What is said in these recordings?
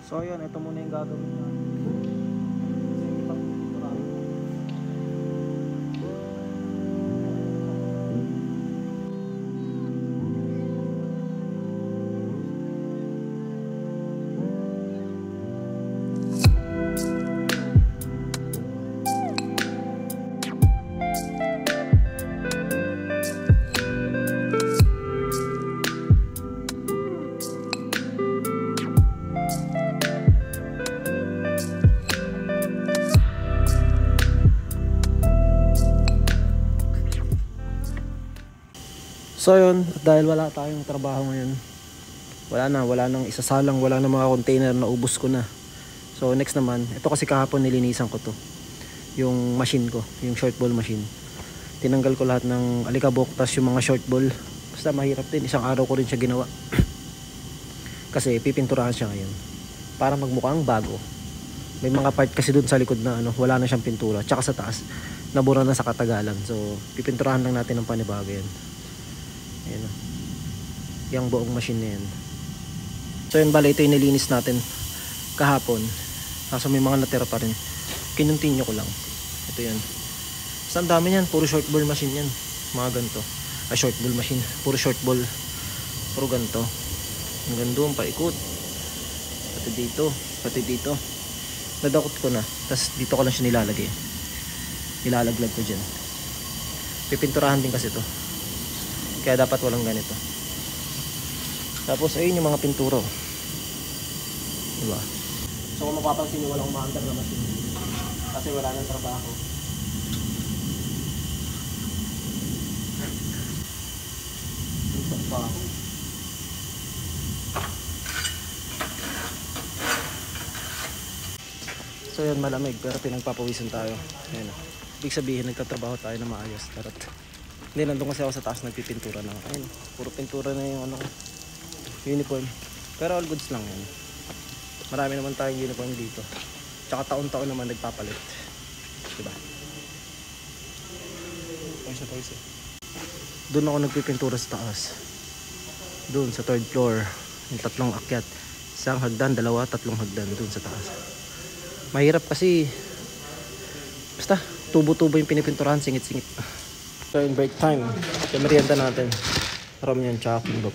So yun, ito muna yung gagawin na. So yun, dahil wala tayong trabaho ngayon, wala nang isasalang, wala nang mga container na ubos ko na. So next naman, ito kasi kahapon nilinisan ko to, yung machine ko, yung short ball machine. Tinanggal ko lahat ng alikabok, tas yung mga short ball. Basta mahirap din, isang araw ko rin siya ginawa. Kasi pipinturahan siya ngayon para magmukhang bago. May mga part kasi dun sa likod na wala na siyang pintura, tsaka sa taas nabura na sa katagalan. So pipinturahan lang natin ng panibago yan. Ayan o, yung buong machine na yan. So yun, bala ito yung nilinis natin kahapon, kaso may mga natira pa rin, kinuntinyo ko lang. Ito yan, saan dami yan, puro short ball machine yan, mga ganito. Short ball machine, puro short ball, puro ganito. Hanggang doon paikot, pati dito nadakot ko na, tas dito ko lang siya nilalagay, nilalaglag ko dyan. Pipinturahan din kasi to, kaya dapat walang ganito. Tapos ayun yung mga pintura, diba? So kung mapapansin nyo, walang umaandar na machine kasi wala nang trabaho. Ito pa ako. So yun, malamig pero pinagpapawisan tayo. Ayun, ibig sabihin nagtatrabaho tayo na maayos. Tarot. Hindi, nandun kasi ako sa taas nagpipintura na. Ayun, puro pintura na yung uniform. Pero all goods lang yan. Marami naman tayong uniform dito. Tsaka taon-taon naman nagpapalit, diba? Pawis eh. Doon ako nagpipintura sa taas. Doon sa third floor, yung tatlong akyat. Isang hagdan, dalawa, tatlong hagdan doon sa taas. Mahirap kasi basta tubo-tubo yung pinipinturahan, singit-singit. So in break time, yung merienda natin, ram yan tsaka kimbap.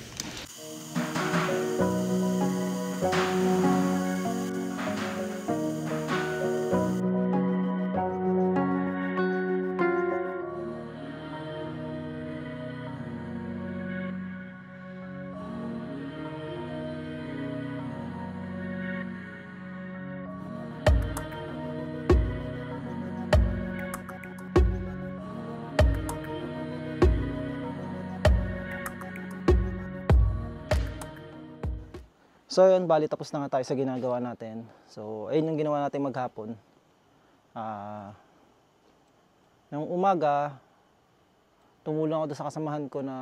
So yun, bali tapos na nga tayo sa ginagawa natin. So ayun yung ginawa natin maghapon. Nung umaga, tumulong ako doon sa kasamahan ko na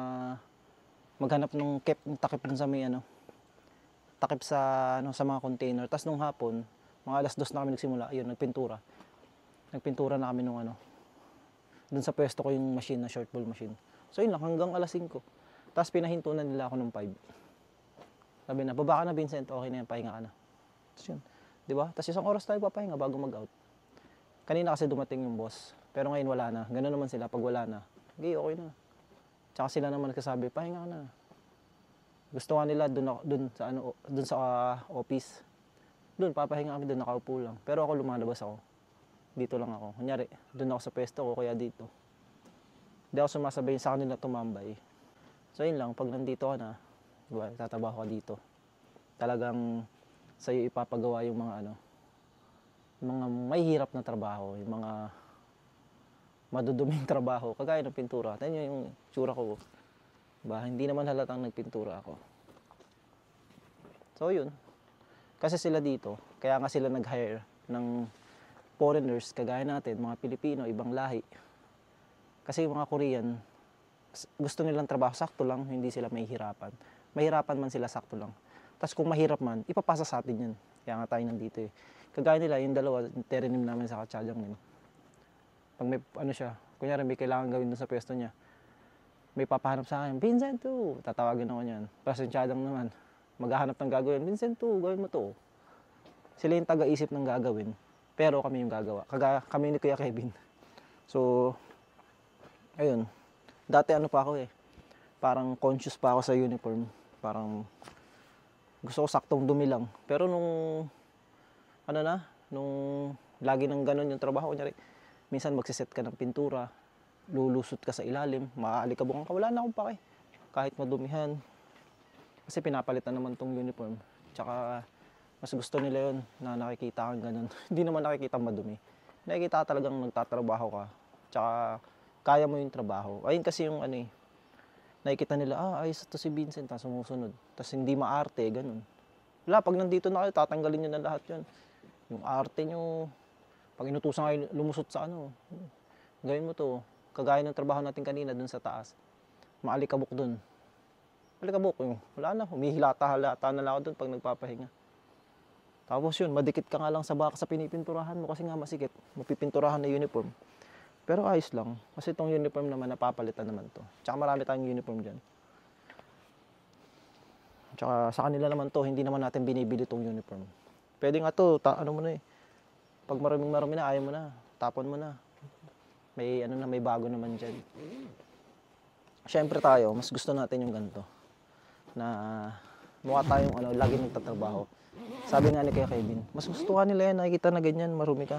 maghanap ng takip dun sa may takip sa sa mga container. Tapos nung hapon, mga alas 2 na kami nagsimula, ayun, nagpintura. Nagpintura na kami nung dun sa pwesto ko yung machine na short ball machine. So yun lang, hanggang alas 5. Tapos pinahinto na nila ako ng 5. Sabi na, baba ka na Vincent, okay na yan, pahinga ka na. Tapos yun, di ba? Tapos isang oras tayo papahinga bago mag-out. Kanina kasi dumating yung boss, pero ngayon wala na. Ganun naman sila, pag wala na, okay na. Tsaka sila naman nagsasabi, pahinga ka na. Gusto nga nila dun sa office. Dun, papahinga kami dun, nakaupo lang. Pero ako lumalabas ako. Dito lang ako. Kunyari, dun ako sa pwesto ko, kaya dito. Hindi ako sumasabay sa kanila tumambay. So yun lang, pag nandito ka na, diba, tatabaho ka dito. Talagang sa'yo ipapagawa yung mga mga may hirap na trabaho, yung mga maduduming trabaho, kagaya ng pintura. Tignan yung tsura ko. Diba? Hindi naman halatang nagpintura ako. So yun. Kasi sila dito, kaya nga sila nag-hire ng foreigners, kagaya natin, mga Pilipino, ibang lahi. Kasi yung mga Korean, gusto nilang trabaho, sakto lang, hindi sila mahihirapan. Mahirapan man sila, sakto lang. Tapos kung mahirap man, ipapasa sa atin yan. Kaya nga tayo nandito eh. Kagaya nila, yung dalawa, terenim namin sa Katsadyang yun. Pag may siya, kunyari may kailangan gawin dun sa pwesto niya, may papahanap sa akin, Vincent too, tatawagin ako niyan. Presensyadang naman, maghahanap ng gagawin, Vincent too, gawin mo to. Sila yung taga-isip ng gagawin, pero kami yung gagawa. Kami ni Kuya Kevin. So, ayun. Dati ano pa ako parang conscious pa ako sa uniform. Parang gusto ko saktong dumi lang. Pero nung lagi nang ganun yung trabaho, kunyari, minsan magsiset ka ng pintura, lulusot ka sa ilalim, maaalikabok ka, wala na akong pake. Kahit madumihan. Kasi pinapalitan naman tong uniform. Tsaka, mas gusto nila yun na nakikita kang ganun. Hindi naman nakikita madumi. Nakikita talagang nagtatrabaho ka. Tsaka, kaya mo yung trabaho. Ayun kasi yung nakikita nila, ayos to si Vincent, sumusunod. Tapos hindi maarte, ganun. Wala, pag nandito na kayo, tatanggalin nyo na lahat yun. Yung arte nyo, pag inutusan kayo lumusot sa gawin mo to. Kagaya ng trabaho natin kanina dun sa taas. Maalikabok dun. Alikabok yung, wala na, humihilata-halata na lang ako dun pag nagpapahinga. Tapos yun, madikit ka nga lang sa baka sa pinipinturahan mo kasi nga masikip. Mapipinturahan na uniform. Pero ayos lang. Kasi itong uniform naman, napapalitan naman to. Tsaka marami tayong uniform dyan. Tsaka sa kanila naman to, hindi naman natin binibili itong uniform. Pwede nga to, ano mo na Pag marami na, ayaw mo na. Tapon mo na. May bago naman dyan. Siyempre tayo, mas gusto natin yung ganito. Na mukha tayong lagi nagtatrabaho. Sabi nga ni Kuya Kevin, mas gusto ka nila yan, nakikita na ganyan, marumi ka.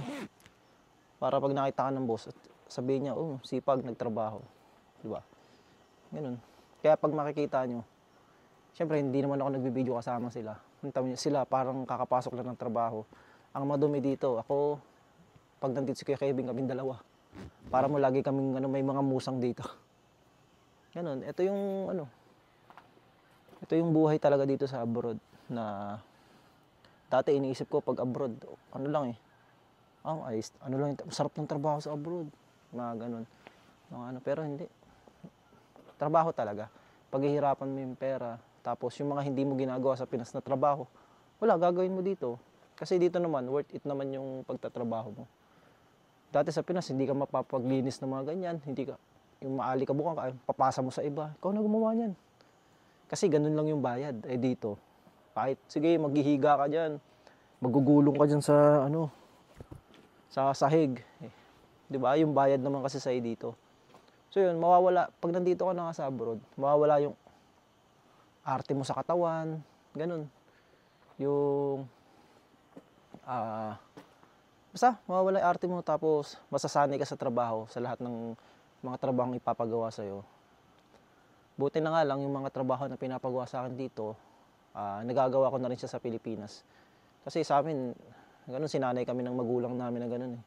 Para pag nakita ka ng boss, sabihin niya, sipag, nagtrabaho. Diba? Ganun. Kaya pag makikita nyo, siyempre hindi naman ako nagbibideo kasama sila. Sila parang kakapasok lang ng trabaho. Ang madumi dito, ako, pag nandito si Kuya Kevin, kaming dalawa. Para mo lagi kaming may mga musang dito. Ganun. Ito yung buhay talaga dito sa abroad na dati iniisip ko pag abroad, sarap ng trabaho sa abroad. Mga ganun. Pero hindi. Trabaho talaga. Paghihirapan mo yung pera, tapos yung mga hindi mo ginagawa sa Pinas na trabaho, wala, gagawin mo dito. Kasi dito naman, worth it naman yung pagtatrabaho mo. Dati sa Pinas, hindi ka mapapaglinis ng mga ganyan, yung maalikabok ka, papasa mo sa iba, ikaw na gumawa niyan. Kasi ganun lang yung bayad. Dito, kahit, sige, maghihiga ka dyan, magugulong ka dyan sa sahig. Diba? Yung bayad naman kasi sa'yo dito. So yun, mawawala, pag nandito ka na nga sa abroad, mawawala yung arte mo sa katawan, ganun. Yung, basta, mawawala yung arte mo, tapos masasanay ka sa trabaho, sa lahat ng mga trabahong ipapagawa sa'yo. Buti na nga lang, yung mga trabaho na pinapagawa sa akin dito, nagagawa ko na rin siya sa Pilipinas. Kasi sa amin, ganun, sinanay kami ng magulang namin na ganun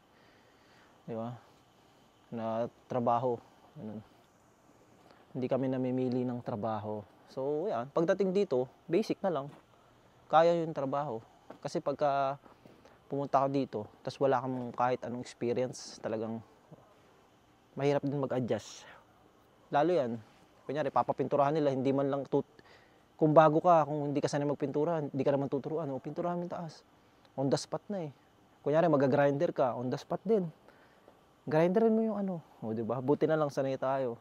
Di ba? Na trabaho. Ganun. Hindi kami namimili ng trabaho. So, yan. Pagdating dito, basic na lang. Kaya yung trabaho. Kasi pagka pumunta ka dito, tapos wala kang kahit anong experience, talagang mahirap din mag-adjust. Lalo yan. Kunyari, papapinturahan nila, hindi man lang kung bago ka, kung hindi ka sanay magpintura, hindi ka naman tuturuan, pinturahan mo yung taas. On the spot na Kunyari, mag-grinder ka, on the spot din. Grinderin mo yung diba? Buti na lang sanay tayo.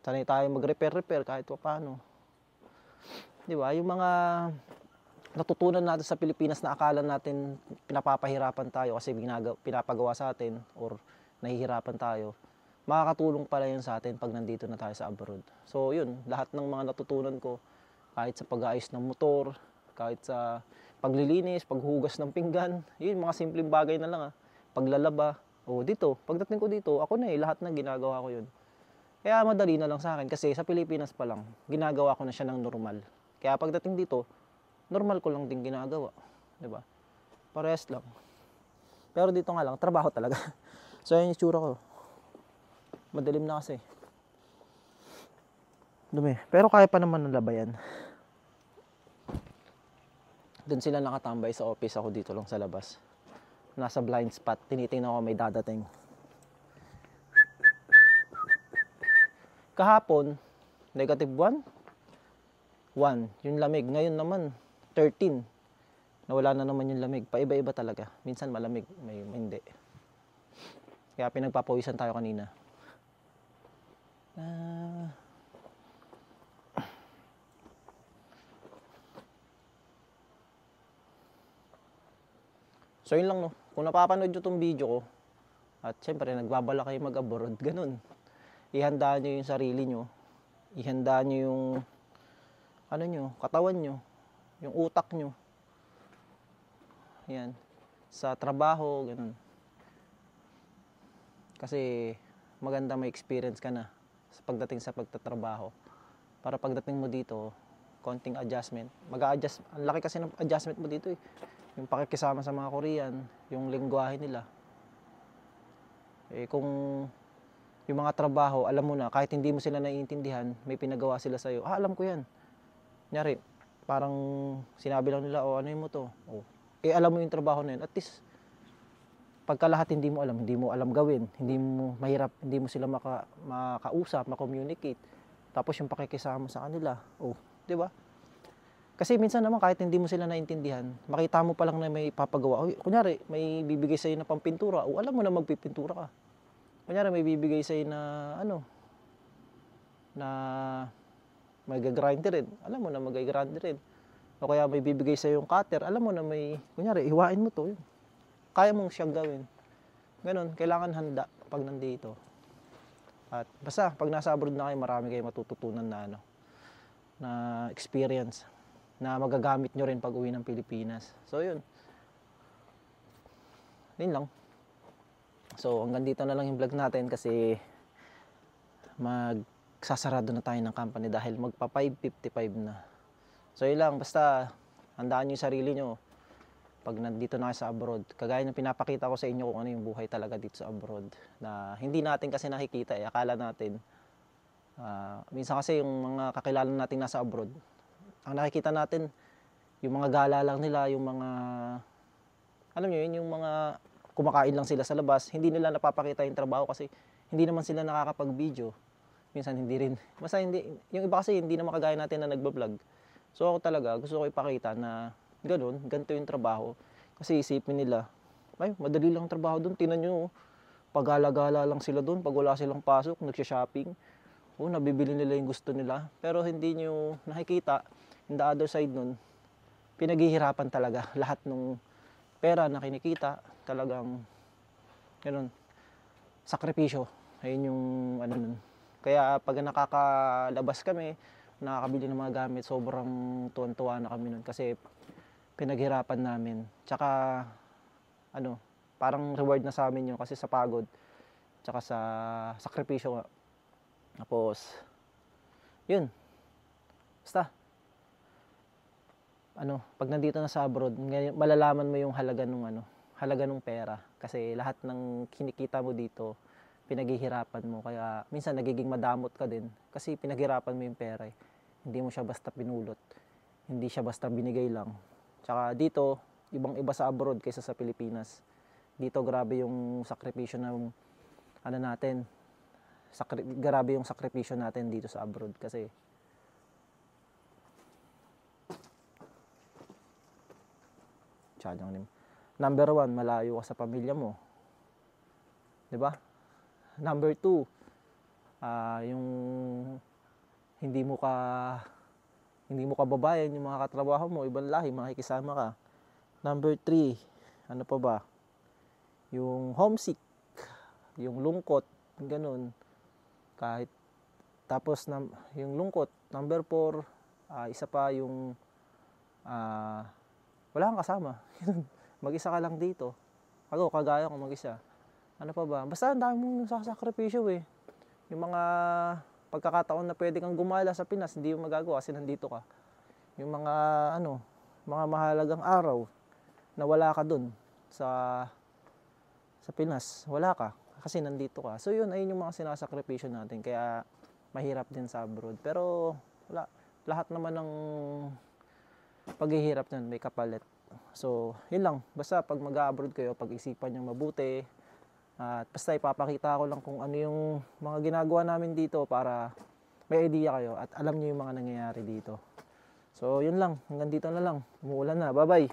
Sanay tayo mag-repair kahit paano. Diba? Yung mga natutunan natin sa Pilipinas na akala natin pinapapahirapan tayo kasi pinapagawa sa atin or nahihirapan tayo, makakatulong pala yun sa atin pag nandito na tayo sa abroad. So yun, lahat ng mga natutunan ko, kahit sa pag-aayos ng motor, kahit sa paglilinis, paghugas ng pinggan, yun, mga simpleng bagay na lang paglalaba. Dito, pagdating ko dito, ako na lahat ng ginagawa ko yun. Kaya madali na lang sa akin kasi sa Pilipinas pa lang, ginagawa ko na siya ng normal. Kaya pagdating dito, normal ko lang din ginagawa. Diba? Parehas lang. Pero dito nga lang, trabaho talaga. So yun yung tsura ko. Madilim na kasi. Dumi. Pero kaya pa naman nalabayan. Doon sila nakatambay sa office, ako dito lang sa labas. Nasa blind spot, tinitingnan ko may dadating. Kahapon, -1. 1, yung lamig. Ngayon naman, 13. Nawala na naman yung lamig. Paiba-iba talaga. Minsan malamig, may hindi. Kaya pinagpapawisan tayo kanina. So yun lang no, kung napapanood nyo tong video ko, at syempre nagbabala kayo mag-abroad, ganun. Ihandaan nyo yung sarili nyo, ihandaan nyo yung ano nyo, katawan nyo, yung utak nyo. Yan, sa trabaho, ganun. Kasi maganda may experience ka na sa pagdating sa pagtatrabaho. Para pagdating mo dito, konting adjustment. Mag-a-adjust, ang laki kasi ng adjustment mo dito eh. Yung pakikisama sa mga Korean, yung lengguwahe nila. Eh kung yung mga trabaho, alam mo na, kahit hindi mo sila naiintindihan, may pinagawa sila sa'yo. Ah, alam ko yan. Kunyari, parang sinabi lang nila, oh, ano yun mo to? Oh. Eh, alam mo yung trabaho na yun. At least, pagka lahat hindi mo alam gawin, hindi mo mahirap, hindi mo sila makausap, makommunicate. Tapos yung pakikisama sa kanila. Oh, 'di ba? Kasi minsan naman kahit hindi mo sila naintindihan, makita mo pa lang na may papagawa. Oh, kunyari, may bibigay sa iyo na pampintura, oh, alam mo na magpipintura ka. Kunyari may bibigay sa iyo na ano na mag-grinder rin. Alam mo na mag-grinder rin. O kaya may bibigay sa iyo yung cutter, alam mo na may kunyari hiwain mo 'to. Yun. Kaya mong siyang gawin. Ganon, kailangan handa pag nandito. At basta, pag nasa abroad na kayo, marami kayo matututunan na, na experience na magagamit nyo rin pag uwi ng Pilipinas. So, yun. Yun lang. So, hanggang dito na lang yung vlog natin kasi magsasarado na tayo ng company dahil magpa 5:55 na. So, yun lang. Basta, handaan nyo yung sarili nyo pag nandito na sa abroad. Kagaya ng pinapakita ko sa inyo kung ano yung buhay talaga dito sa abroad. Na hindi natin kasi nakikita eh. Akala natin. Minsan kasi yung mga kakilala natin nasa abroad, ang nakikita natin, yung mga gala lang nila, yung mga, alam nyo yun, yung mga kumakain lang sila sa labas. Hindi nila napapakita yung trabaho kasi hindi naman sila nakakapag-video. Minsan hindi rin. Basta hindi, yung iba kasi hindi naman kagaya natin na nagbablog. So ako talaga, gusto ko ipakita na ganun, ganito yung trabaho. Kasi isipin nila, ay, madali lang trabaho doon. Tingnan nyo, pagala-gala lang sila doon. Pag wala silang pasok, nagsha-shopping. Oh, nabibili nila yung gusto nila. Pero hindi nyo nakikita, in the other side nun, pinaghihirapan talaga. Lahat ng pera na kinikita, talagang, ganun, sakripisyo. Ayun yung, ano nun. Kaya pag nakakalabas kami, nakakabili ng mga gamit, sobrang tuwan-tuwa na kami nun. Kasi, pinaghirapan namin. Tsaka, ano, parang reward na sa amin yun kasi sa pagod. Tsaka sa sakripisyo nga. Tapos, yun. Basta, ano, pag nandito na sa abroad, malalaman mo yung halaga ng pera. Kasi lahat ng kinikita mo dito, pinaghihirapan mo. Kaya, minsan nagiging madamot ka din. Kasi pinaghirapan mo yung pera eh. Hindi mo siya basta pinulot. Hindi siya basta binigay lang. Tsaka dito, ibang-iba sa abroad kaysa sa Pilipinas. Dito grabe yung sakripisyo ng ano natin. Grabe yung sakripisyo natin dito sa abroad kasi number 1, malayo ka sa pamilya mo. 'Di ba? Number 2, yung hindi mo kababayan yung mga katrabaho mo, ibang lahi, makikisama ka. Number 3, ano pa ba? Yung homesick, yung lungkot, ganun. Kahit, tapos, yung lungkot. Number 4, isa pa yung, wala kang kasama. Mag-isa ka lang dito. Ako, kagaya ko mag-isa. Ano pa ba? Basta ang dami mong sasakripisyo eh. Yung mga pagkakataon na pwede kang gumala sa Pinas, hindi mo magagawa kasi nandito ka. Yung mga mga mahalagang araw na wala ka dun sa Pinas, wala ka kasi nandito ka. So yun, ayun yung mga sinasakripisyo natin kaya mahirap din sa abroad. Pero wala, lahat naman ng paghihirap nun may kapalit. So yun lang, basta pag mag-abroad kayo, pag-isipan nyo mabuti. At basta ipapakita ko lang kung ano yung mga ginagawa namin dito para may idea kayo at alam niyo yung mga nangyayari dito. So, yun lang. Hanggang dito na lang. Umuulan na. Bye-bye!